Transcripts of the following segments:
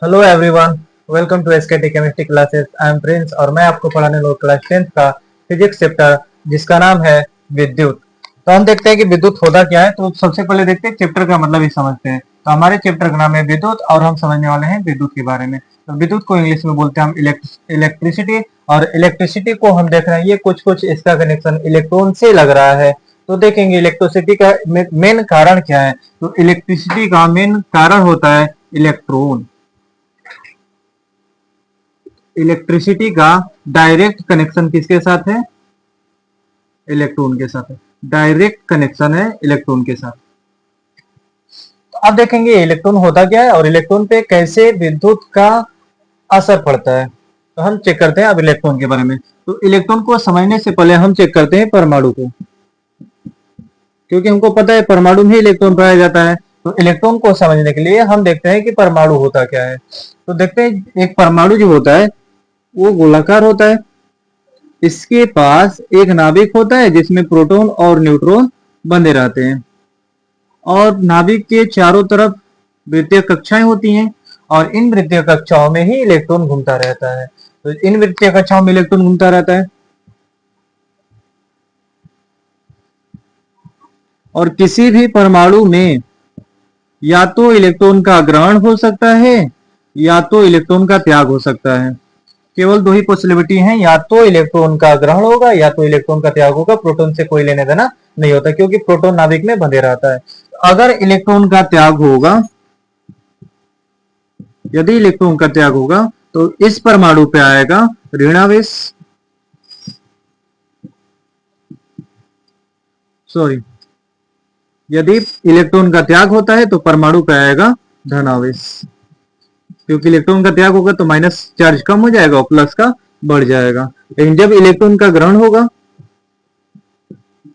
Hello everyone, welcome to SKT chemistry classes. I am Prince और मैं आपको पढ़ाने वाला क्लास 10th का फिजिक्स चैप्टर जिसका नाम है विद्युत। तो हम देखते हैं कि विद्युत होता क्या है। तो सबसे पहले देखते हैं चैप्टर का मतलब ही समझते हैं। तो हमारे चैप्टर का नाम है विद्युत और हम समझने वाले हैं विद्युत के बारे में। तो विद्युत को इंग्लिश में बोलते हैं हम इलेक्ट्रिसिटी। और इलेक्ट्रिसिटी को हम देख रहे हैं, ये कुछ कुछ इसका कनेक्शन इलेक्ट्रॉन से लग रहा है। तो देखेंगे इलेक्ट्रिसिटी का मेन कारण क्या है। तो इलेक्ट्रिसिटी का मेन कारण होता है इलेक्ट्रॉन। इलेक्ट्रिसिटी का डायरेक्ट कनेक्शन किसके साथ है? इलेक्ट्रॉन के साथ है। डायरेक्ट कनेक्शन है इलेक्ट्रॉन के साथ। तो अब देखेंगे इलेक्ट्रॉन होता क्या है और इलेक्ट्रॉन पे कैसे विद्युत का असर पड़ता है। तो हम चेक करते हैं अब इलेक्ट्रॉन के बारे में। तो इलेक्ट्रॉन को समझने से पहले हम चेक करते हैं परमाणु को, क्योंकि हमको पता है परमाणु में इलेक्ट्रॉन पाया जाता है। तो इलेक्ट्रॉन को समझने के लिए हम देखते हैं कि परमाणु होता क्या है। तो देखते हैं एक परमाणु जो होता है वो गोलाकार होता है। इसके पास एक नाभिक होता है जिसमें प्रोटॉन और न्यूट्रॉन बंधे रहते हैं और नाभिक के चारों तरफ वृत्तीय कक्षाएं होती हैं और इन वृत्तीय कक्षाओं में ही इलेक्ट्रॉन घूमता रहता है। तो इन वृत्तीय कक्षाओं में इलेक्ट्रॉन घूमता रहता है और किसी भी परमाणु में या तो इलेक्ट्रॉन का ग्रहण हो सकता है या तो इलेक्ट्रॉन का त्याग हो सकता है। केवल दो ही पॉसिबिलिटी है, या तो इलेक्ट्रॉन का ग्रहण होगा या तो इलेक्ट्रॉन का त्याग होगा। प्रोटॉन से कोई लेने देना नहीं होता क्योंकि प्रोटॉन नाभिक में बंधे रहता है। अगर इलेक्ट्रॉन का त्याग होगा, यदि इलेक्ट्रॉन का त्याग होगा तो इस परमाणु पे आएगा ऋणावेश। सॉरी, यदि इलेक्ट्रॉन का त्याग होता है तो परमाणु पे आएगा धनावेश, क्योंकि इलेक्ट्रॉन का त्याग होगा तो माइनस चार्ज कम हो जाएगा और प्लस का बढ़ जाएगा। लेकिन जब इलेक्ट्रॉन का ग्रहण होगा,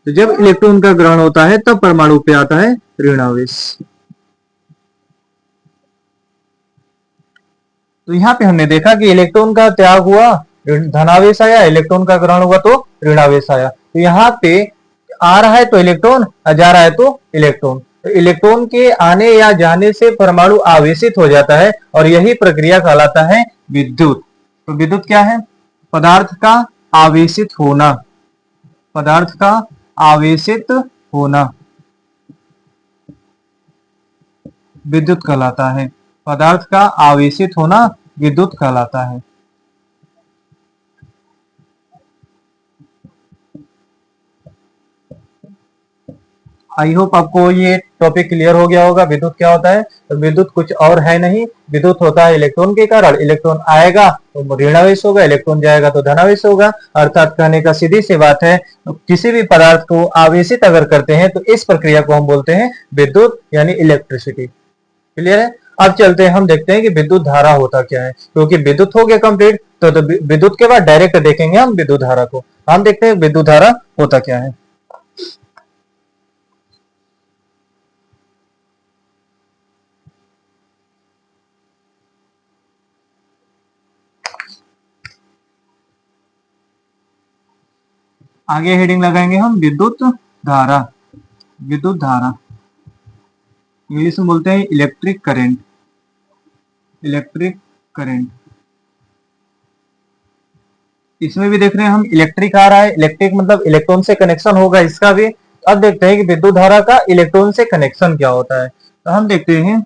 तो जब इलेक्ट्रॉन का ग्रहण होता है तब परमाणु पे आता है ऋणावेश। तो यहाँ पे हमने देखा कि इलेक्ट्रॉन का त्याग हुआ धनावेश आया, इलेक्ट्रॉन का ग्रहण हुआ तो ऋणावेश आया। तो यहाँ पे आ रहा है तो इलेक्ट्रॉन, जा रहा है तो इलेक्ट्रॉन। तो इलेक्ट्रॉन के आने या जाने से परमाणु आवेशित हो जाता है और यही प्रक्रिया कहलाता है विद्युत। तो विद्युत क्या है? पदार्थ का आवेशित होना। पदार्थ का आवेशित होना विद्युत कहलाता है। पदार्थ का आवेशित होना विद्युत कहलाता है। आई होप आपको ये टॉपिक क्लियर हो गया होगा। विद्युत क्या होता है? तो विद्युत कुछ और है नहीं, विद्युत होता है इलेक्ट्रॉन के कारण। इलेक्ट्रॉन आएगा तो ऋणावेश होगा, इलेक्ट्रॉन जाएगा तो धनावेश होगा। अर्थात कहने का सीधी सी बात है, किसी भी पदार्थ को आवेशित अगर करते हैं तो इस प्रक्रिया को हम बोलते हैं विद्युत यानी इलेक्ट्रिसिटी। क्लियर है? अब चलते हैं, हम देखते हैं कि विद्युत धारा होता क्या है। क्योंकि विद्युत हो गया कंप्लीट, तो विद्युत के बाद डायरेक्ट देखेंगे हम विद्युत धारा को। हम देखते हैं विद्युत धारा होता क्या है। आगे हेडिंग लगाएंगे हम विद्युत धारा। विद्युत धारा इंग्लिश में बोलते हैं इलेक्ट्रिक करंट। इलेक्ट्रिक करंट, इसमें भी देख रहे हैं हम इलेक्ट्रिक आ रहा है। इलेक्ट्रिक मतलब इलेक्ट्रॉन से कनेक्शन होगा इसका भी। अब देखते हैं कि विद्युत धारा का इलेक्ट्रॉन से कनेक्शन क्या होता है। तो हम देखते हैं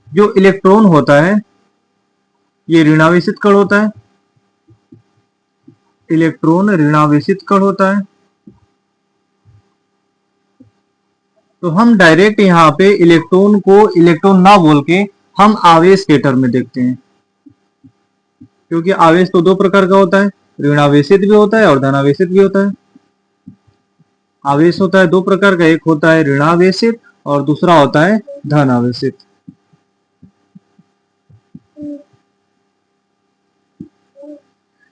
जो इलेक्ट्रॉन होता है ये ऋणावेशित कण होता है। इलेक्ट्रॉन ऋणावेशित कण होता है। तो हम डायरेक्ट यहाँ पे इलेक्ट्रॉन को इलेक्ट्रॉन ना बोल के हम आवेश के टर्म में देखते हैं, क्योंकि आवेश तो दो प्रकार का होता है, ऋणावेशित भी होता है और धनावेशित भी होता है। आवेश होता है दो प्रकार का, एक होता है ऋणावेशित और दूसरा होता है धनावेशित।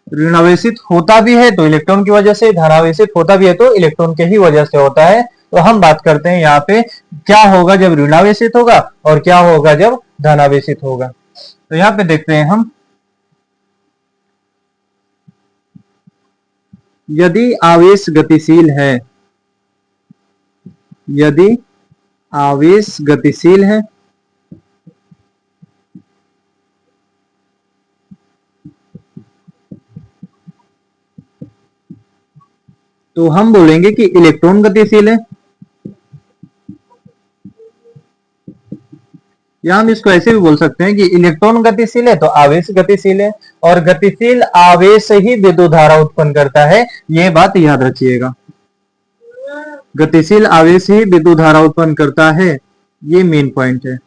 ऋणावेशित होता भी है तो इलेक्ट्रॉन की वजह से, धनावेशित होता भी है तो इलेक्ट्रॉन के ही वजह से होता है। तो हम बात करते हैं यहाँ पे क्या होगा जब ऋणावेशित होगा और क्या होगा जब धनावेशित होगा। तो यहाँ पे देखते हैं हम, यदि आवेश गतिशील है, यदि आवेश गतिशील है तो हम बोलेंगे कि इलेक्ट्रॉन गतिशील है, या हम इसको ऐसे भी बोल सकते हैं कि इलेक्ट्रॉन गतिशील है तो आवेश गतिशील है, और गतिशील आवेश ही विद्युत धारा उत्पन्न करता है, ये बात याद रखिएगा। गतिशील आवेश ही विद्युत धारा उत्पन्न करता है, ये मेन पॉइंट है।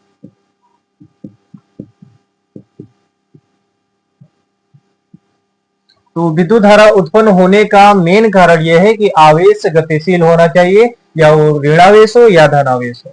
तो विद्युत धारा उत्पन्न होने का मेन कारण यह है कि आवेश गतिशील होना चाहिए, या वो ऋणावेश हो या धनावेश हो।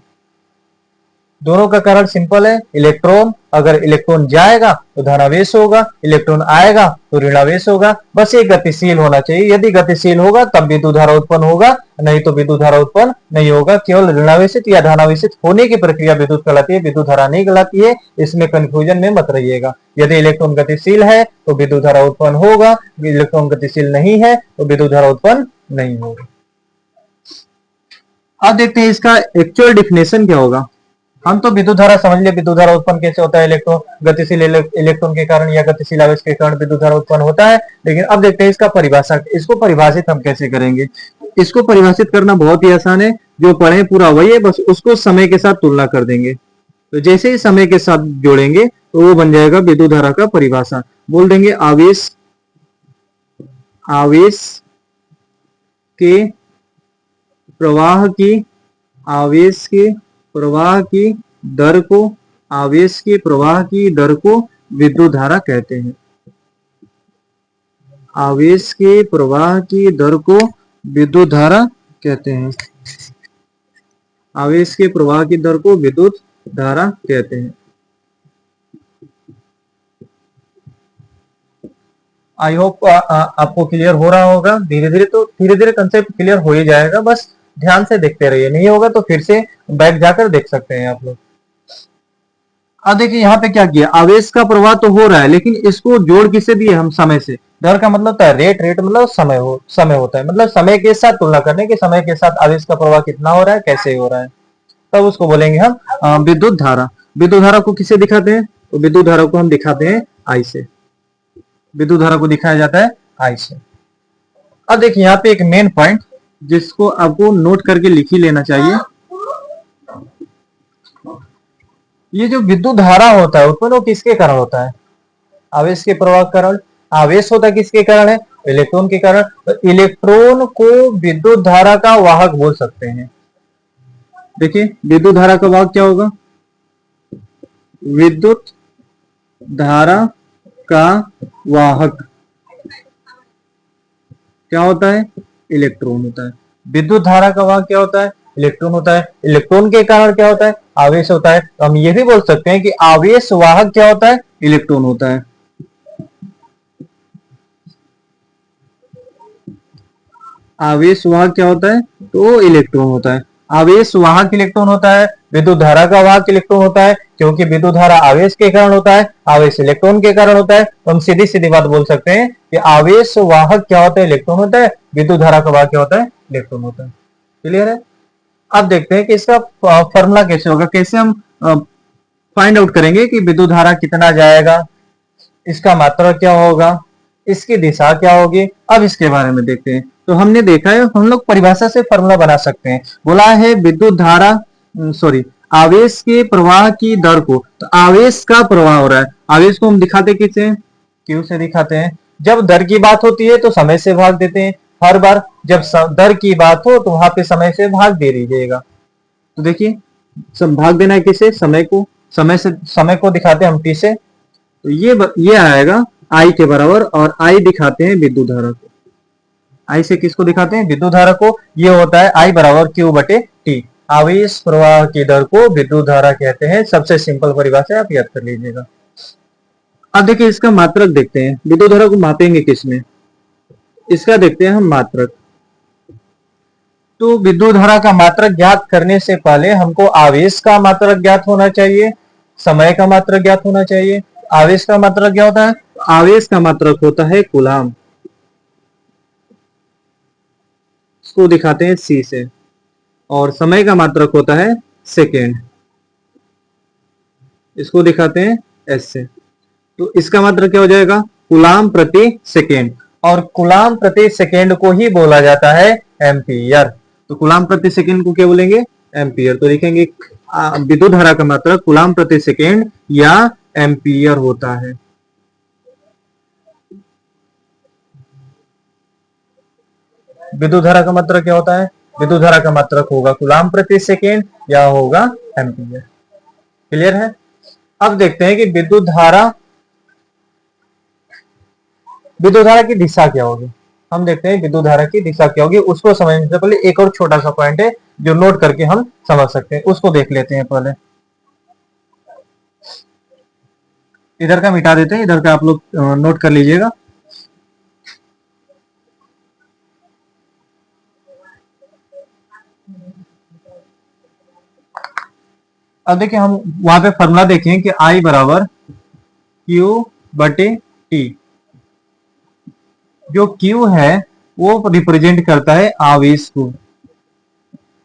दोनों का कारण सिंपल है, इलेक्ट्रॉन, अगर इलेक्ट्रॉन जाएगा तो धनावेश होगा, इलेक्ट्रॉन आएगा तो ऋणावेश होगा। बस ये गतिशील होना चाहिए, यदि गतिशील होगा तब विद्युत धारा उत्पन्न होगा, नहीं तो विद्युत धारा उत्पन्न नहीं होगा। केवल ऋणावेशित या धनावेशित होने की प्रक्रिया विद्युत कहलाती है, विद्युत धारा नहीं कहलाती है, इसमें कंफ्यूजन में मत रहिएगा। यदि इलेक्ट्रॉन गतिशील है तो विद्युत धारा उत्पन्न होगा, इलेक्ट्रॉन गतिशील नहीं है तो विद्युत धारा उत्पन्न नहीं होगा। अब देखते हैं इसका एक्चुअल डिफिनेशन क्या होगा। हम तो विद्युत धारा समझ लिया, विद्युत धारा उत्पन्न कैसे होता है, इलेक्ट्रॉन गतिशील इलेक्ट्रॉन के कारण या गतिशील आवेश के कारण विद्युत धारा उत्पन्न होता है। लेकिन अब देखते हैं इसका परिभाषा, इसको परिभाषित हम कैसे करेंगे। इसको परिभाषित करना बहुत ही आसान है, जो पढ़े पूरा वही है, बस उसको समय के साथ तुलना कर देंगे। तो जैसे ही समय के साथ जोड़ेंगे तो वो बन जाएगा विद्युत धारा का परिभाषा। बोल देंगे आवेश के प्रवाह की, आवेश के प्रवाह की दर को, आवेश के प्रवाह की दर को विद्युत धारा कहते हैं। आवेश के प्रवाह की दर को विद्युत धारा कहते हैं। आवेश के प्रवाह की दर को विद्युत धारा कहते हैं। आई होप आपको क्लियर हो रहा होगा। धीरे धीरे कंसेप्ट क्लियर हो ही जाएगा, बस ध्यान से देखते रहिए, नहीं होगा तो फिर से बैक जाकर देख सकते हैं आप लोग। अब देखिए यहाँ पे क्या किया, आवेश का प्रवाह तो हो रहा है, लेकिन इसको जोड़ किससे दिए हम, समय से। दर का मतलब होता है रेट, रेट मतलब समय होता है, मतलब समय के साथ तुलना करने के, समय के साथ आवेश का प्रवाह कितना हो रहा है, कैसे हो रहा है, तब उसको बोलेंगे हम विद्युत धारा। विद्युत धारा को किससे दिखाते हैं, तो विद्युत धारा को हम दिखाते हैं आई से। विद्युत धारा को दिखाया जाता है आई से। अब देखिए यहाँ पे एक मेन पॉइंट जिसको आपको नोट करके लिख ही लेना चाहिए। ये जो विद्युत धारा होता है उत्पन्न वो किसके कारण होता है, आवेश के प्रवाह के कारण। आवेश होता किसके कारण है, इलेक्ट्रॉन के कारण। तो इलेक्ट्रॉन को विद्युत धारा का वाहक बोल सकते हैं। देखिए विद्युत धारा का वाहक क्या होगा, विद्युत धारा का वाहक क्या होता है, इलेक्ट्रॉन होता है। विद्युत धारा का वाहक क्या होता है, इलेक्ट्रॉन होता है। इलेक्ट्रॉन के कारण क्या होता है, आवेश होता है। तो हम ये भी बोल सकते हैं कि आवेश वाहक क्या होता है, इलेक्ट्रॉन होता है। आवेश वाहक क्या होता है, तो इलेक्ट्रॉन होता है। आवेश वाहक इलेक्ट्रॉन होता है, विद्युत धारा का वाहक इलेक्ट्रॉन होता है, क्योंकि विद्युत धारा आवेश के कारण होता है, आवेश इलेक्ट्रॉन के कारण होता है। तो हम सीधी सीधी बात बोल सकते हैं कि आवेश वाहक क्या होता है, इलेक्ट्रॉन होता है, विद्युत धारा का वाहक क्या होता है, इलेक्ट्रॉन होता है। क्लियर है। अब देखते हैं कि इसका फॉर्मूला कैसे होगा, कैसे हम फाइंड आउट करेंगे कि विद्युत धारा कितना जाएगा, इसका मात्रा क्या होगा, इसकी दिशा क्या होगी। अब इसके बारे में देखते हैं। तो हमने देखा है हम लोग परिभाषा से फॉर्मूला बना सकते हैं। बोला है विद्युत धारा आवेश के प्रवाह की दर को, तो आवेश का प्रवाह हो रहा है, आवेश को हम दिखाते किससे, क्यू से दिखाते हैं। जब दर की बात होती है तो समय से भाग देते हैं, हर बार जब दर की बात हो तो वहां पे समय से भाग दे दीजिएगा। तो देखिए भाग देना है किसे, समय को, समय को दिखाते हैं हम टी से, तो ये आएगा आई के बराबर, और आई दिखाते हैं विद्युत धारा को। आई से किसको दिखाते हैं, विद्युत धारा को। ये होता है आई बराबर क्यू बटे टी। आवेश प्रवाह की दर को विद्युत धारा कहते हैं। सबसे सिंपल परिभाषा आप याद कर लीजिएगा। अब देखिए इसका मात्रक देखते हैं, विद्युत धारा को मापेंगे किसमें, इसका देखते हैं हम मात्रक। तो विद्युत धारा का मात्रक ज्ञात करने से पहले हमको आवेश का मात्रक ज्ञात होना चाहिए, समय का मात्रक ज्ञात होना चाहिए। आवेश का मात्रक क्या होता है, आवेश का मात्रक होता है कूलाम, इसको दिखाते हैं सी से, और समय का मात्रक होता है सेकेंड, इसको दिखाते हैं एस से। तो इसका मात्रक क्या हो जाएगा, कूलाम प्रति सेकेंड। और कूलाम प्रति सेकेंड को ही बोला जाता है एम्पियर। तो कूलाम प्रति सेकेंड को क्या बोलेंगे? एम्पियर। तो लिखेंगे विद्युत धारा का मात्रक कूलाम प्रति सेकेंड या एम्पियर होता है। विद्युत धारा का मात्रक क्या होता है? विद्युत धारा का मात्रक होगा कूलाम प्रति सेकेंड या होगा एम्पियर। क्लियर है? अब देखते हैं कि विद्युत धारा की दिशा क्या होगी। हम देखते हैं विद्युत धारा की दिशा क्या होगी। उसको समझने से पहले एक और छोटा सा पॉइंट है जो नोट करके हम समझ सकते हैं, उसको देख लेते हैं। पहले इधर का मिटा देते हैं, इधर का आप लोग नोट कर लीजिएगा। अब देखिए हम वहां पे फॉर्मूला देखें कि I बराबर Q बटे T। जो Q है वो रिप्रेजेंट करता है आवेश को।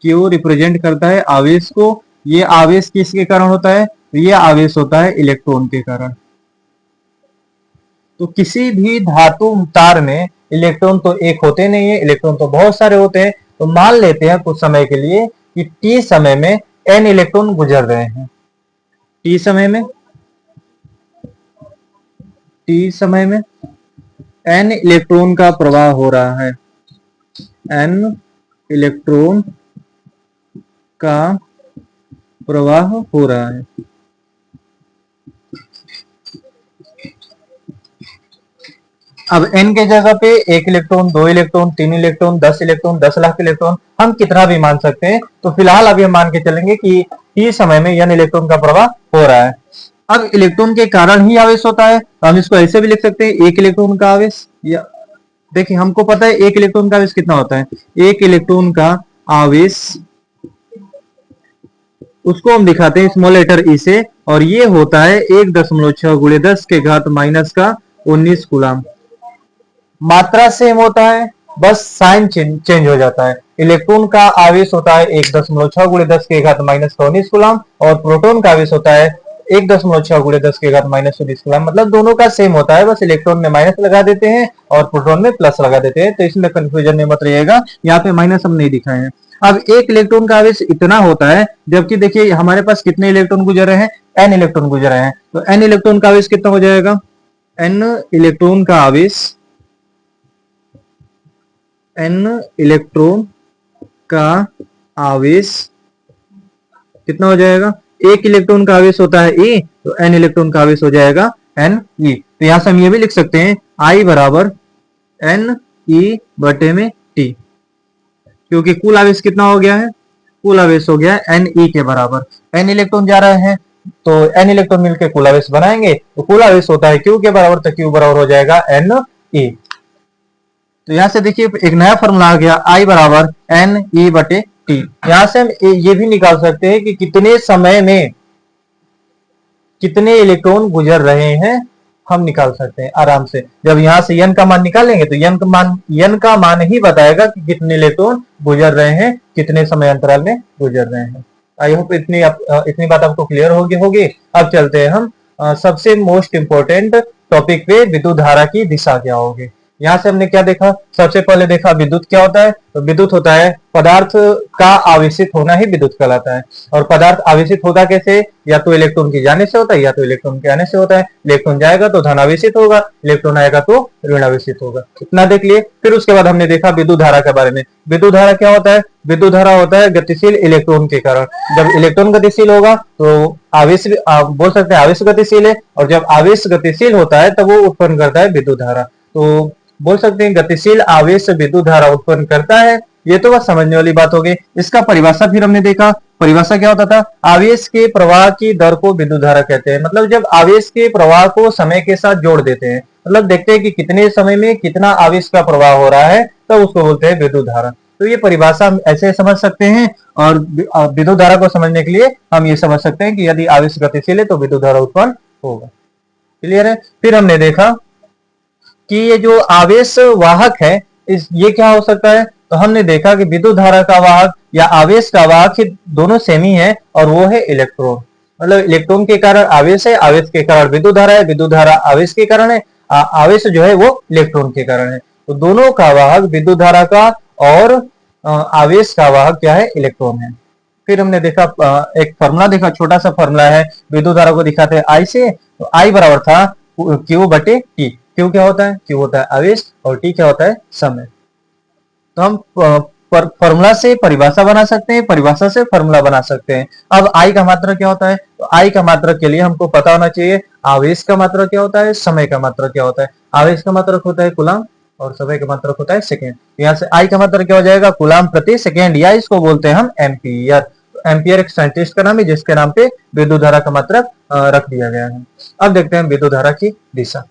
Q रिप्रेजेंट करता है आवेश को। ये आवेश किसके कारण होता है? ये आवेश होता है इलेक्ट्रॉन के कारण। तो किसी भी धातु तार में इलेक्ट्रॉन तो एक होते नहीं है, इलेक्ट्रॉन तो बहुत सारे होते हैं। तो मान लेते हैं कुछ समय के लिए कि T समय में N इलेक्ट्रॉन गुजर रहे हैं। T समय में N इलेक्ट्रॉन का प्रवाह हो रहा है। N इलेक्ट्रॉन का प्रवाह हो रहा है। अब N के जगह पे 1 electron, 2 electron, 3 electron, 10 electron, 10 lakh electron, हम कितना भी मान सकते हैं। तो फिलहाल अभी हम मान के चलेंगे कि T समय में N इलेक्ट्रॉन का प्रवाह हो रहा है। अब इलेक्ट्रॉन के कारण ही आवेश होता है, तो हम इसको ऐसे भी लिख सकते हैं 1 इलेक्ट्रॉन का आवेश। या देखिए हमको पता है 1 इलेक्ट्रॉन का आवेश कितना होता है। 1 इलेक्ट्रॉन का आवेश उसको हम दिखाते हैं स्मॉल लेटर ई से, और ये होता है 1.6 गुणे 10 के घात माइनस का 19 कूलाम। मात्रा सेम होता है, बस साइन चेंज हो जाता है। इलेक्ट्रॉन का आवेश होता है 1.6 गुणे 10 के घात माइनस का 19 कूलाम, और प्रोटॉन का आवेश होता है 1.6 गुणे 10 के घात माइनस 19 कूलाम। मतलब दोनों का सेम होता है, बस इलेक्ट्रॉन में माइनस लगा देते हैं और प्रोटॉन में प्लस लगा देते हैं। तो इसमें कंफ्यूजन में मत रहिएगा, यहाँ पे माइनस हम नहीं दिखाए हैं। अब 1 इलेक्ट्रॉन का आवेश इतना होता है, जबकि देखिए हमारे पास कितने इलेक्ट्रॉन गुजर रहे हैं? N इलेक्ट्रॉन गुजर रहे हैं। तो N इलेक्ट्रॉन का आवेश कितना हो जाएगा? N इलेक्ट्रॉन का आवेश, N इलेक्ट्रॉन का आवेश कितना हो जाएगा? 1 इलेक्ट्रॉन का आवेश होता है E, तो N इलेक्ट्रॉन का आवेश हो जाएगा Ne। तो यहां से हम ये भी लिख सकते हैं I बराबर Ne बटे में T, क्योंकि कुल आवेश कितना हो गया है? कुल आवेश हो गया है Ne के बराबर। N इलेक्ट्रॉन जा रहे हैं तो N इलेक्ट्रॉन मिलकर कुल आवेश बनाएंगे, तो कुल आवेश होता है Q के बराबर, तो Q बराबर हो जाएगा Ne। तो यहां से देखिए एक नया फॉर्मूला आ गया I बराबर Ne बटे T। यहां से हम ये भी निकाल सकते हैं कि कितने समय में कितने इलेक्ट्रॉन गुजर रहे हैं, हम निकाल सकते हैं आराम से। जब यहां से n का मान निकालेंगे तो n का मान ही बताएगा कि कितने इलेक्ट्रॉन गुजर रहे हैं, कितने समय अंतराल में गुजर रहे हैं। आई होप इतनी बात आपको क्लियर होगी। अब चलते हैं हम सबसे मोस्ट इंपोर्टेंट टॉपिक पे, विद्युत धारा की दिशा क्या होगी। यहाँ से हमने क्या देखा? सबसे पहले देखा विद्युत क्या होता है। तो विद्युत होता है पदार्थ का आवेशित होना ही विद्युत कहलाता है। और पदार्थ आवेशित होता कैसे? या तो इलेक्ट्रॉन के जाने से होता है या तो इलेक्ट्रॉन के आने से होता है। इलेक्ट्रॉन जाएगा तो धन आवेशित होगा, इलेक्ट्रॉन आएगा तो ऋण आवेशित होगा। इतना देख लिए। फिर उसके बाद हमने देखा विद्युत धारा के बारे में। विद्युत धारा क्या होता है? विद्युत धारा होता है गतिशील इलेक्ट्रॉन के कारण। जब इलेक्ट्रॉन गतिशील होगा तो आवेश बोल सकते हैं आवेश गतिशील है, और जब आवेश गतिशील होता है तब वो उत्पन्न करता है विद्युत धारा। तो बोल सकते हैं गतिशील आवेश विद्युत धारा उत्पन्न करता है। ये तो बस समझने वाली बात हो गई। इसका परिभाषा फिर हमने देखा। परिभाषा क्या होता था? आवेश के प्रवाह की दर को विद्युत धारा कहते हैं। मतलब जब आवेश के प्रवाह को समय के साथ जोड़ देते हैं, मतलब देखते हैं कि कितने समय में कितना आवेश का प्रवाह हो रहा है, तो उसको बोलते हैं विद्युत धारा। तो ये परिभाषा हम ऐसे समझ सकते हैं, और विद्युत धारा को समझने के लिए हम ये समझ सकते हैं कि यदि आवेश गतिशील है तो विद्युत धारा उत्पन्न होगा। क्लियर है? फिर हमने देखा कि ये जो आवेश वाहक है ये क्या हो सकता है। तो हमने देखा कि विद्युत धारा का वाहक या आवेश का वाहक दोनों सेम ही है, और वो है इलेक्ट्रॉन। मतलब इलेक्ट्रॉन के कारण आवेश है, आवेश के कारण विद्युत धारा है, विद्युत धारा आवेश के कारण है, आवेश जो है वो इलेक्ट्रॉन के कारण है। तो दोनों का वाहक विद्युत धारा का और आवेश का वाहक क्या है, इलेक्ट्रॉन है। फिर हमने देखा एक फॉर्मूला देखा, छोटा सा फॉर्मूला है, विद्युत धारा को दिखाते हैं आई से। तो आई बराबर था क्यू बटे टी। क्यू क्या होता है, क्यू होता है आवेश और टी क्या होता है, समय। तो हम फॉर्मूला से परिभाषा बना सकते हैं, परिभाषा से फॉर्मूला बना सकते हैं। अब आई का मात्रक क्या होता है, तो आई का मात्रक के लिए हमको पता होना चाहिए आवेश का मात्रक क्या होता है, समय का मात्रक क्या होता है। आवेश का मात्रक होता है कूलम और समय का मात्रक होता है सेकेंड। यहाँ से आई का मात्रक क्या हो जाएगा, कूलम प्रति सेकेंड, या इसको बोलते हैं हम एम्पियर। तो एम्पियर एक साइंटिस्ट का नाम है जिसके नाम पे विद्युत धारा का मात्रक रख दिया गया है। अब देखते हैं विद्युत धारा की दिशा।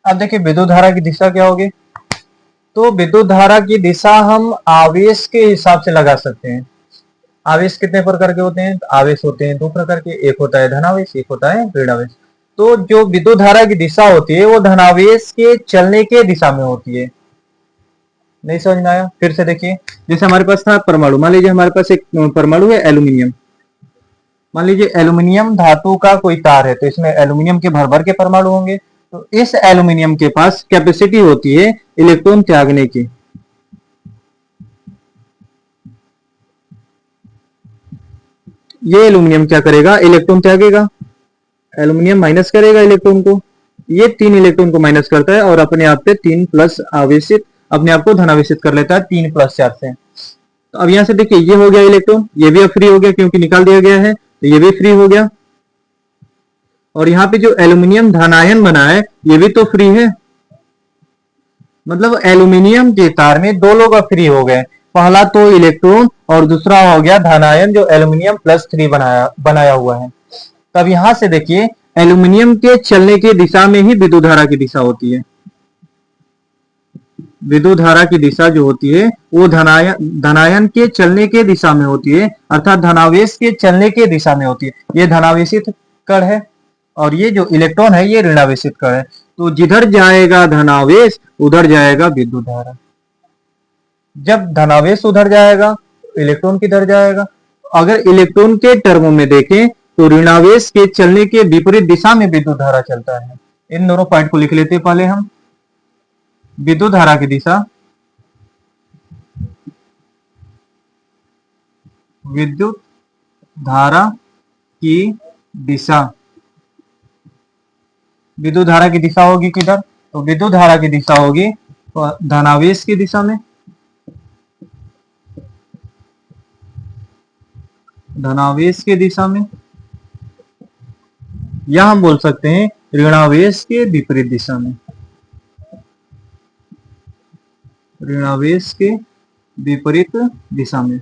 अब देखिए विद्युत धारा की दिशा क्या होगी। तो विद्युत धारा की दिशा हम आवेश के हिसाब से लगा सकते हैं। आवेश कितने प्रकार के होते हैं, आवेश होते हैं दो प्रकार के, एक होता है धनावेश, एक होता है ऋणावेश। तो जो विद्युत धारा की दिशा होती है वो धनावेश के चलने के दिशा में होती है। नहीं समझ में आया, फिर से देखिए। जैसे हमारे पास था परमाणु, मान लीजिए हमारे पास एक परमाणु है एल्यूमिनियम। मान लीजिए एल्यूमिनियम धातु का कोई तार है, तो इसमें एल्यूमिनियम के भर भर के परमाणु होंगे। तो इस एल्यूमिनियम के पास कैपेसिटी होती है इलेक्ट्रॉन त्यागने की। ये एल्यूमिनियम क्या करेगा, इलेक्ट्रॉन त्यागेगा, एल्यूमिनियम माइनस करेगा इलेक्ट्रॉन को। ये 3 इलेक्ट्रॉन को माइनस करता है और अपने आप पे 3 प्लस आवेशित, अपने आप को धनावेशित कर लेता है 3 प्लस चार्ज से। तो अब यहां से देखिए ये हो गया इलेक्ट्रॉन, ये भी अब फ्री हो गया क्योंकि निकाल दिया गया है, तो ये भी फ्री हो गया। और यहाँ पे जो एल्यूमिनियम धनायन बना है ये भी तो फ्री है। मतलब एल्यूमिनियम के तार में दो लोग फ्री हो गए, पहला तो इलेक्ट्रॉन और दूसरा हो गया धनायन जो एल्यूमिनियम +3 बनाया हुआ है। तब यहां से देखिए एल्यूमिनियम के चलने की दिशा में ही विद्युत धारा की दिशा होती है। विद्युत धारा की दिशा जो होती है वो धनायन के चलने के दिशा में होती है, अर्थात धनावेश के चलने के दिशा में होती है। ये धनावेशित कण है और ये जो इलेक्ट्रॉन है ये ऋणावेशित कण है। तो जिधर जाएगा धनावेश उधर जाएगा विद्युत धारा। जब धनावेश उधर जाएगा इलेक्ट्रॉन किधर जाएगा। अगर इलेक्ट्रॉन के टर्मों में देखें तो ऋणावेश के चलने के विपरीत दिशा में विद्युत धारा चलता है। इन दोनों पॉइंट को लिख लेते हैं पहले हम। विद्युत धारा की दिशा, विद्युत धारा की दिशा, विद्युत धारा की दिशा होगी किधर, तो विद्युत धारा की दिशा होगी धनावेश की दिशा में, धनावेश की दिशा में, या हम बोल सकते हैं ऋणावेश के विपरीत दिशा में, ऋणावेश के विपरीत दिशा में।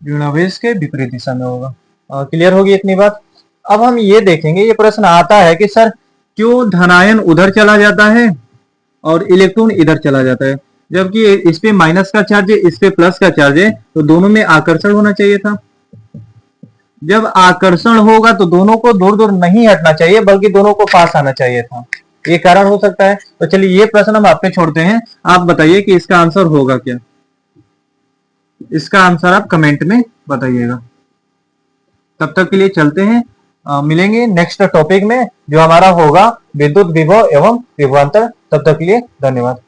ऋणावेश के विपरीत दिशा में होगा। क्लियर होगी इतनी बात। अब हम ये देखेंगे, ये प्रश्न आता है कि सर क्यों धनायन उधर चला जाता है और इलेक्ट्रॉन इधर चला जाता है, जबकि इस पे माइनस का चार्ज है इस पे प्लस का चार्ज है, तो दोनों में आकर्षण होना चाहिए था। जब आकर्षण होगा तो दोनों को दूर दूर नहीं हटना चाहिए बल्कि दोनों को पास आना चाहिए था। ये कारण हो सकता है। तो चलिए ये प्रश्न हम आप पे छोड़ते हैं, आप बताइए कि इसका आंसर होगा क्या। इसका आंसर आप कमेंट में बताइएगा। तब तक के लिए चलते हैं, मिलेंगे नेक्स्ट टॉपिक में जो हमारा होगा विद्युत विभव एवं विभवांतर। तब तक के लिए धन्यवाद।